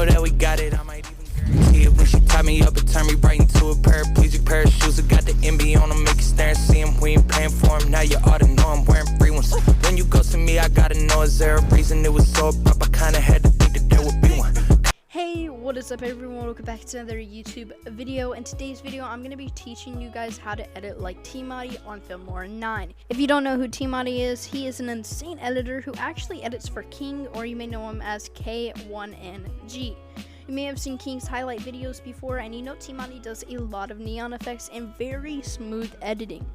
know that we got it. I might even guarantee it. When she tied me up and turned me right into a paraplegic pair of shoes. I got the MB on them, make you stare and see him. We ain't paying for him, now you ought to know I'm wearing free ones. When you go to me, I gotta know, is there a reason it was so abrupt? I kinda had to think that there would be one. Hey, what is up everyone? Welcome back to another YouTube video. In today's video, I'm going to be teaching you guys how to edit like TMOTTY on FILMORA 9. If you don't know who TMOTTY is, he is an insane editor who actually edits for King, or you may know him as k1nG. You may have seen King's highlight videos before, and you know TMOTTY does a lot of neon effects and very smooth editing.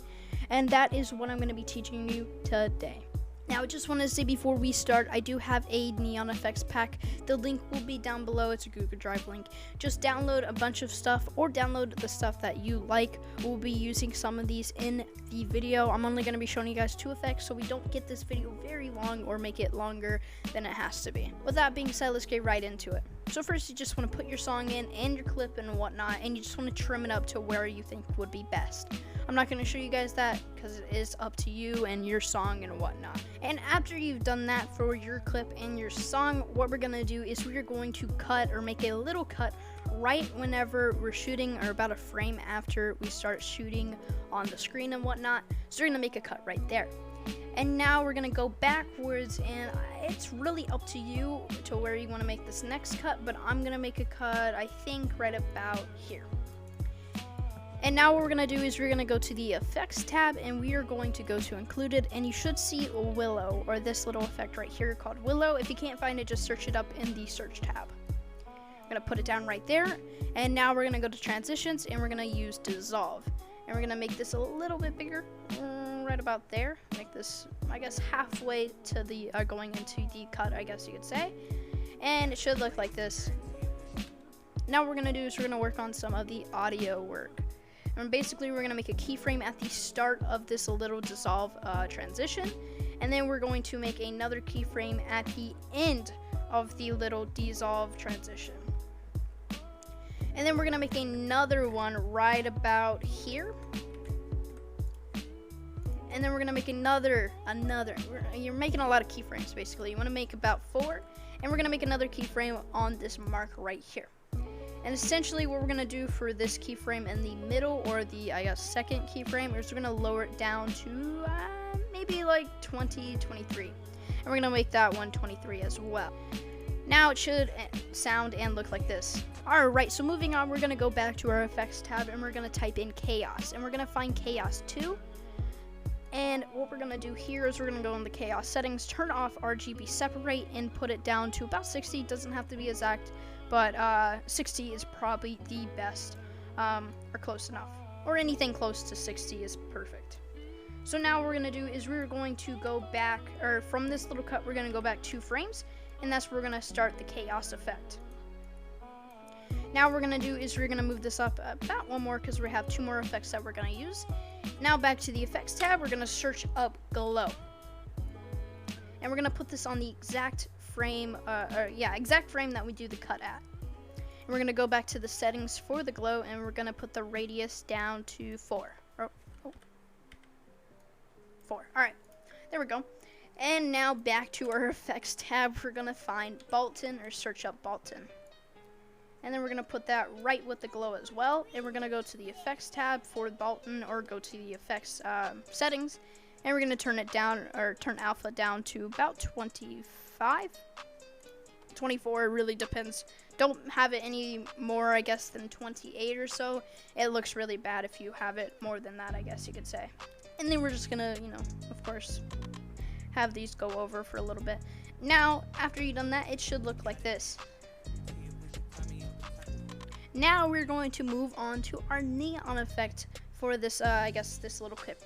And that is what I'm going to be teaching you today. Now, I just want to say before we start, I do have a neon effects pack. The link will be down below. It's a Google Drive link. Just download a bunch of stuff or download the stuff that you like. We'll be using some of these in the video. I'm only going to be showing you guys 2 effects so we don't get this video very long or make it longer than it has to be. With that being said, let's get right into it. So first, you just want to put your song in and your clip and whatnot, and you just want to trim it up to where you think would be best. I'm not going to show you guys that because it is up to you and your song and whatnot. And after you've done that for your clip and your song, what we're going to do is we're going to cut or make a little cut right whenever we're shooting, or about a frame after we start shooting on the screen and whatnot. So we're going to make a cut right there. And now we're going to go backwards, and it's really up to you to where you want to make this next cut, but I'm going to make a cut, I think, right about here. And now what we're going to do is we're going to go to the effects tab, and we are going to go to included, and you should see Willow, or this little effect right here called Willow. If you can't find it, just search it up in the search tab. I'm going to put it down right there, and now we're going to go to transitions, and we're going to use dissolve. And we're going to make this a little bit bigger, right about there. Make this, I guess, halfway to the, going into the cut, I guess you could say. And it should look like this. Now what we're going to do is we're going to work on some of the audio work. And basically, we're going to make a keyframe at the start of this little dissolve transition. And then we're going to make another keyframe at the end of the little dissolve transition. And then we're going to make another one right about here. And then we're going to make another. You're making a lot of keyframes, basically. You want to make about 4. And we're going to make another keyframe on this mark right here. And essentially what we're going to do for this keyframe in the middle, or the, I guess, second keyframe, is we're going to lower it down to maybe like 20, 23. And we're going to make that one 23 as well. Now it should sound and look like this. Alright, so moving on, we're going to go back to our effects tab, and we're going to type in chaos. And we're going to find chaos 2. And what we're going to do here is we're going to go in the chaos settings, turn off RGB separate, and put it down to about 60. It doesn't have to be exact, but 60 is probably the best, or close enough. Or anything close to 60 is perfect. So now what we're going to do is we're going to go back, or from this little cut, we're going to go back 2 frames, and that's where we're going to start the chaos effect. Now what we're going to do is we're going to move this up about 1 more, because we have 2 more effects that we're going to use. Now back to the effects tab, we're going to search up glow. And we're going to put this on the exact frame, exact frame that we do the cut at. And we're going to go back to the settings for the glow, and we're going to put the radius down to 4. 4. Alright, there we go. And now back to our effects tab, we're going to find Bolton, or search up Bolton. And then we're going to put that right with the glow as well. And we're going to go to the effects tab for Bolton, or go to the effects settings. And we're going to turn it down, or turn alpha down to about 25. 24, it really depends. Don't have it any more, I guess, than 28 or so. It looks really bad if you have it more than that, I guess you could say. And then we're just going to, of course, have these go over for a little bit. Now, after you've done that, it should look like this. Now we're going to move on to our neon effect for this, I guess, this little clip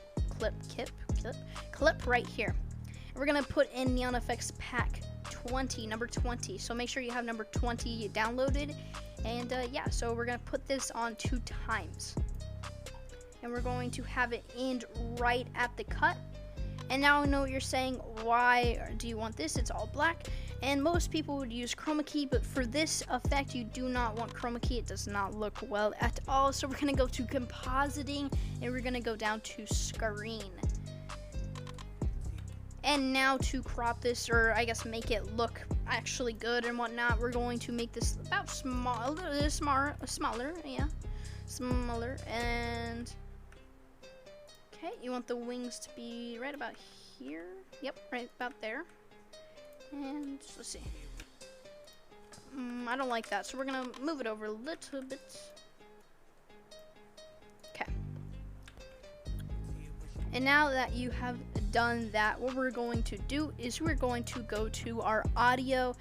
right here. And we're going to put in neon effects pack 20, number 20. So make sure you have number 20 downloaded. And yeah, so we're going to put this on 2 times. And we're going to have it end right at the cut. And now I know what you're saying, why do you want this? It's all black. And most people would use chroma key, but for this effect, you do not want chroma key. It does not look well at all. So we're gonna go to compositing, and we're gonna go down to screen. And now to crop this, or I guess make it look actually good and whatnot, we're going to make this about smaller, yeah, smaller. And okay, you want the wings to be right about here. Yep, right about there. And let's see. I don't like that, so we're gonna move it over a little bit. Okay. And now that you have done that, what we're going to do is we're going to go to our audio.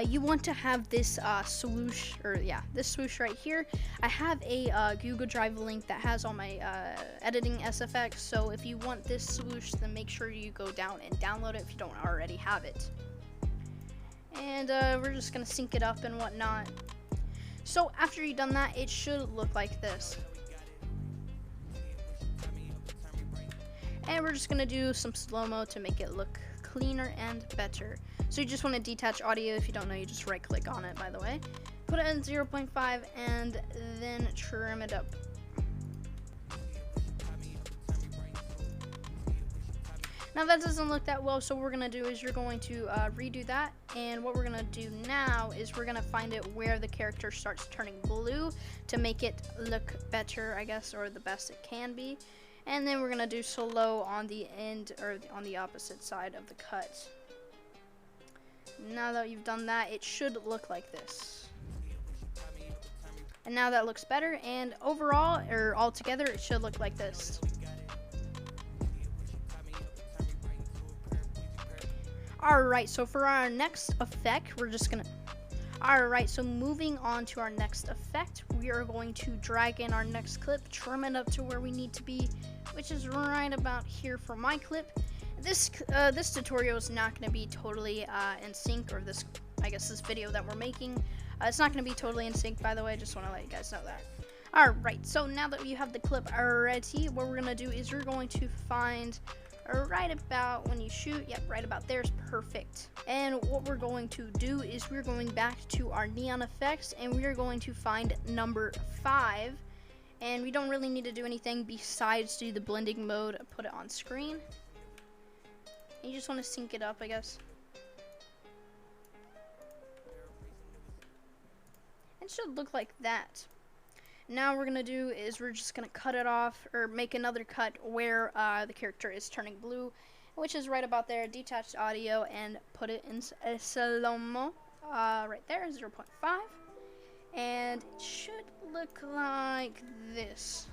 You want to have this swoosh, or yeah, this swoosh right here. I have a Google Drive link that has all my editing SFX, so if you want this swoosh, then make sure you go down and download it if you don't already have it. And we're just gonna sync it up and whatnot. So after you've done that, it should look like this. And we're just gonna do some slow-mo to make it look cleaner and better. So you just want to detach audio. If you don't know, you just right click on it, by the way. Put it in 0.5 and then trim it up. Now that doesn't look that well, so what we're gonna do is you're going to redo that, and what we're gonna do now is we're gonna find it where the character starts turning blue to make it look better, I guess, or the best it can be. And then we're gonna do slow on the end, or on the opposite side of the cut. Now that you've done that, it should look like this. And now that looks better, and overall, or all together, it should look like this. Alright, so for our next effect, we're just gonna... Alright, so moving on to our next effect, we are going to drag in our next clip, trim it up to where we need to be, which is right about here for my clip. This tutorial is not going to be totally in sync, or this, I guess this video that we're making, it's not going to be totally in sync, by the way. I just want to let you guys know that. Alright, so now that you have the clip ready, what we're going to do is you're going to find right about when you shoot, yep, right about there is perfect. And what we're going to do is we're going back to our neon effects, and we are going to find number 5. And we don't really need to do anything besides do the blending mode, put it on screen. And you just want to sync it up, I guess. It should look like that. Now what we're gonna do is we're just gonna cut it off, or make another cut where the character is turning blue, which is right about there. Detach audio and put it in slow-mo, right there, 0.5, and it should look like this.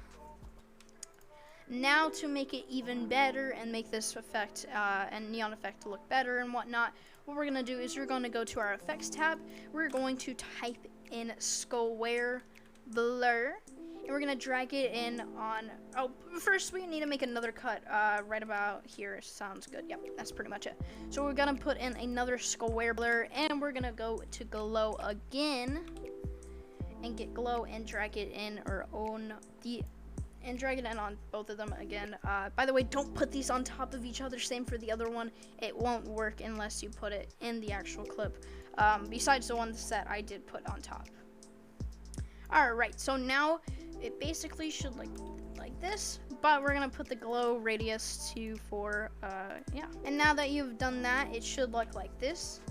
Now to make it even better and make this effect and neon effect look better and whatnot, what we're gonna do is we're gonna go to our effects tab. We're going to type in square blur, and we're gonna drag it in on, oh, first we need to make another cut right about here. Sounds good. Yep, that's pretty much it. So we're gonna put in another square blur, and we're gonna go to glow again and get glow and drag it in, or on the, and drag it in on both of them again. By the way, don't put these on top of each other. Same for the other one. It won't work unless you put it in the actual clip, besides the ones that I did put on top. Alright, so now it basically should look like this, but we're gonna put the glow radius to 4, yeah. And now that you've done that, it should look like this.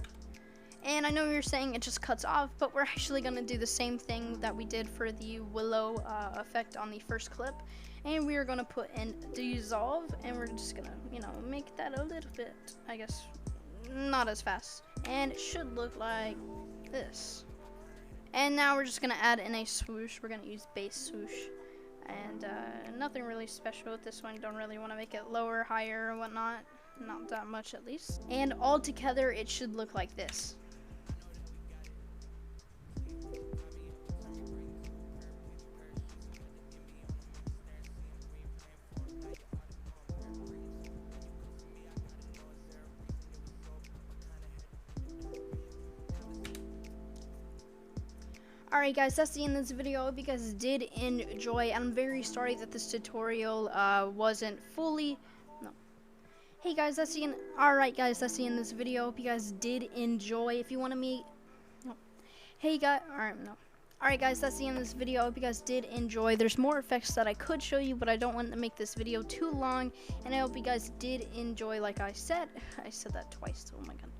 And I know you're saying it just cuts off, but we're actually gonna do the same thing that we did for the willow effect on the first clip. And we are gonna put in dissolve, and we're just gonna, you know, make that a little bit, I guess, not as fast. And it should look like this. And now we're just gonna add in a swoosh. We're gonna use base swoosh, and nothing really special with this one. Don't really want to make it lower, higher, or whatnot. Not that much, at least. And all together, it should look like this. Alright guys, that's the end of this video. I hope you guys did enjoy. I'm very sorry that this tutorial wasn't fully... No. Hey guys, that's the end. Alright guys, that's the end of this video. I hope you guys did enjoy. If you want to meet... No. Hey guys... Alright, no. Alright guys, that's the end of this video. I hope you guys did enjoy. There's more effects that I could show you, but I don't want to make this video too long. And I hope you guys did enjoy, like I said. I said that twice, oh my god.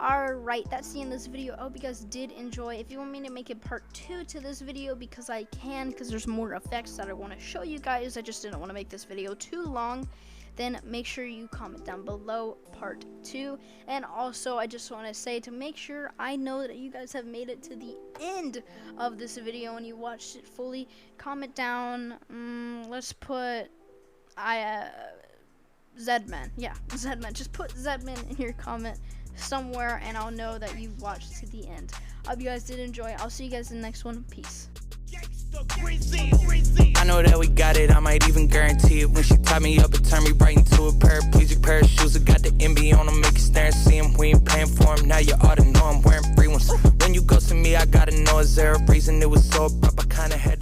Alright, that's the end of this video. I hope you guys did enjoy. If you want me to make a part 2 to this video, because I can, because there's more effects that I want to show you guys, I just didn't want to make this video too long, then make sure you comment down below part 2. And also, I just want to say, to make sure I know that you guys have made it to the end of this video and you watched it fully, comment down, let's put Zedman. Yeah, Zedman. Just put Zedman in your comment somewhere and I'll know that you've watched to the end. I hope you guys did enjoy. I'll see you guys in the next one. Peace. I know that we got it, I might even guarantee it. When she tied me up and turned me right into a paraplegic pair of shoes. I got the MB on them, make you stare and see them. We ain't paying for them, now you ought to know I'm wearing free ones. When you go to me, I gotta know, is there a reason it was so abrupt? I kinda had